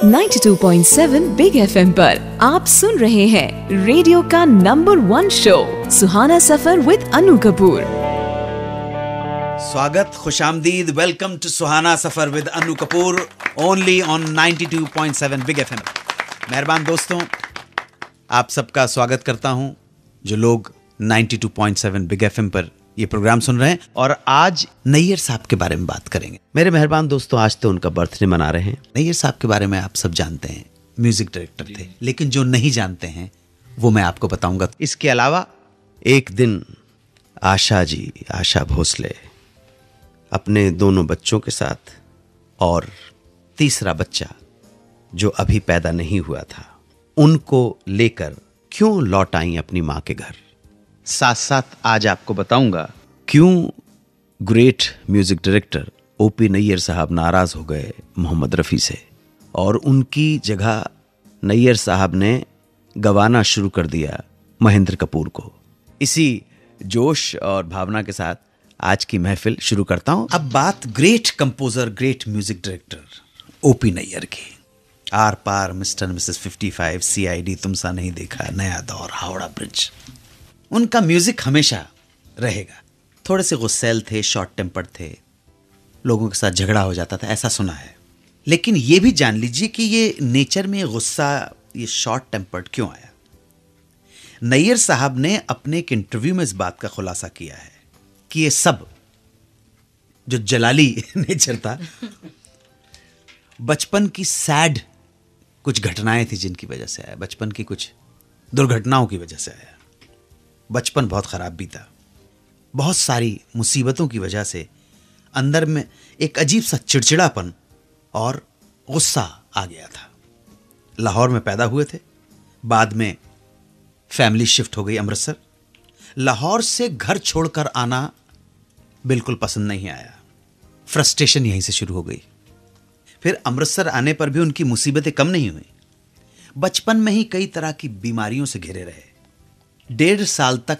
92.7 big FM पर आप सुन रहे हैं रेडियो का number 1 show Suhana Safar with Anu Kapoor. स्वागत, खुशामदीद, welcome to Suhana Safar with Anu Kapoor only on 92.7 big FM. मेहरबान दोस्तों, आप सबका स्वागत करता हूं जो लोग 92.7 बिग एफएम पर ये प्रोग्राम सुन रहे हैं। और आज नैयर साहब के बारे में बात करेंगे। मेरे मेहरबान दोस्तों, आज तो उनका बर्थडे मना रहे हैं। नैयर साहब के बारे में आप सब जानते हैं, म्यूजिक डायरेक्टर थे, लेकिन जो नहीं जानते हैं वो मैं आपको बताऊंगा। इसके अलावा एक दिन आशा भोसले अपने दोनों बच्चों के साथ और तीसरा बच्चा जो अभी पैदा नहीं हुआ था उनको लेकर क्यों लौट आई अपनी माँ के घर। साथ साथ आज आपको बताऊंगा क्यों great music director OP Nayyar साहब नाराज हो गए मोहम्मद रफ़ी से और उनकी जगह नैयर साहब ने गवाना शुरू कर दिया महेंद्र कपूर को। इसी जोश और भावना के साथ आज की महफिल शुरू करता हूं। अब बात great composer, great music director OP Nayyar की। Aar Paar, mister missus 55, CID, Tumsa Nahin Dekha, नया दौर, हावड़ा ब्रिज, उनका म्यूजिक हमेशा रहेगा। थोड़े से गुस्सैल थे, शॉर्ट टेम्पर्ड थे, लोगों के साथ झगड़ा हो जाता था, ऐसा सुना है। लेकिन ये भी जान लीजिए कि ये नेचर में गुस्सा, ये शॉर्ट टेम्पर्ड क्यों आया। नैयर साहब ने अपने एक इंटरव्यू में इस बात का खुलासा किया है कि ये सब जो जलाली नेचर था, बचपन की सैड कुछ घटनाएं थी जिनकी वजह से आया, बचपन की कुछ दुर्घटनाओं की वजह से आया। बचपन बहुत खराब भी था, बहुत सारी मुसीबतों की वजह से अंदर में एक अजीब सा चिड़चिड़ापन और गुस्सा आ गया था। लाहौर में पैदा हुए थे, बाद में फैमिली शिफ्ट हो गई अमृतसर। लाहौर से घर छोड़कर आना बिल्कुल पसंद नहीं आया, फ्रस्ट्रेशन यहीं से शुरू हो गई। फिर अमृतसर आने पर भी उनकी मुसीबतें कम नहीं हुई। बचपन में ही कई तरह की बीमारियों से घिरे रहे। 1.5 साल तक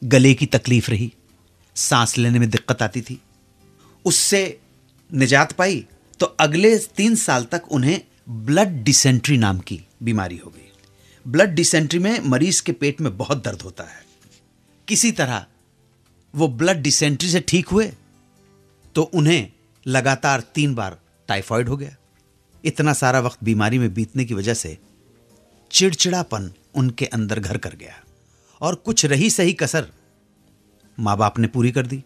गले की तकलीफ रही, सांस लेने में दिक्कत आती थी। उससे निजात पाई तो अगले 3 साल तक उन्हें ब्लड डिसेंट्री नाम की बीमारी हो गई। ब्लड डिसेंट्री में मरीज के पेट में बहुत दर्द होता है। किसी तरह वो ब्लड डिसेंट्री से ठीक हुए तो उन्हें लगातार 3 बार टाइफाइड हो गया। इतना सारा वक्त बीमारी में बीतने की वजह से चिड़चिड़ापन उनके अंदर घर कर गया और कुछ रही सही कसर माँ बाप ने पूरी कर दी।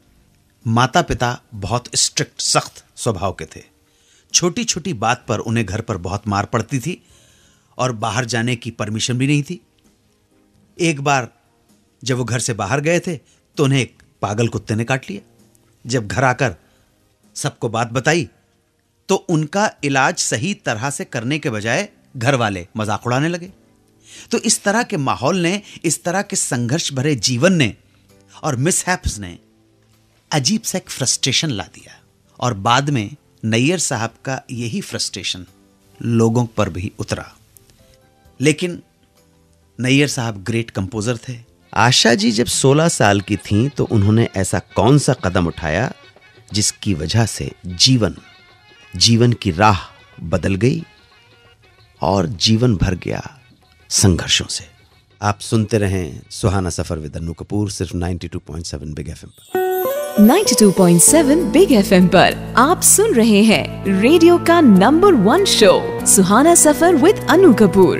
माता पिता बहुत स्ट्रिक्ट, सख्त स्वभाव के थे। छोटी छोटी बात पर उन्हें घर पर बहुत मार पड़ती थी और बाहर जाने की परमिशन भी नहीं थी। एक बार जब वो घर से बाहर गए थे तो उन्हें एक पागल कुत्ते ने काट लिया। जब घर आकर सबको बात बताई तो उनका इलाज सही तरह से करने के बजाय घर वाले मजाक उड़ाने लगे। तो इस तरह के माहौल ने, इस तरह के संघर्ष भरे जीवन ने और मिसहैप्स ने अजीब सा एक फ्रस्ट्रेशन ला दिया। और बाद में नैयर साहब का यही फ्रस्ट्रेशन लोगों पर भी उतरा। लेकिन नैयर साहब ग्रेट कंपोजर थे। आशा जी जब 16 साल की थीं तो उन्होंने ऐसा कौन सा कदम उठाया जिसकी वजह से जीवन की राह बदल गई और जीवन भर गया संघर्षों से। आप सुनते रहें सुहाना सफर विद अनु कपूर, सिर्फ 92.7 बिग एफएम पर। 92.7 बिग एफएम पर आप सुन रहे हैं रेडियो का number 1 show Suhana Safar with Anu Kapoor.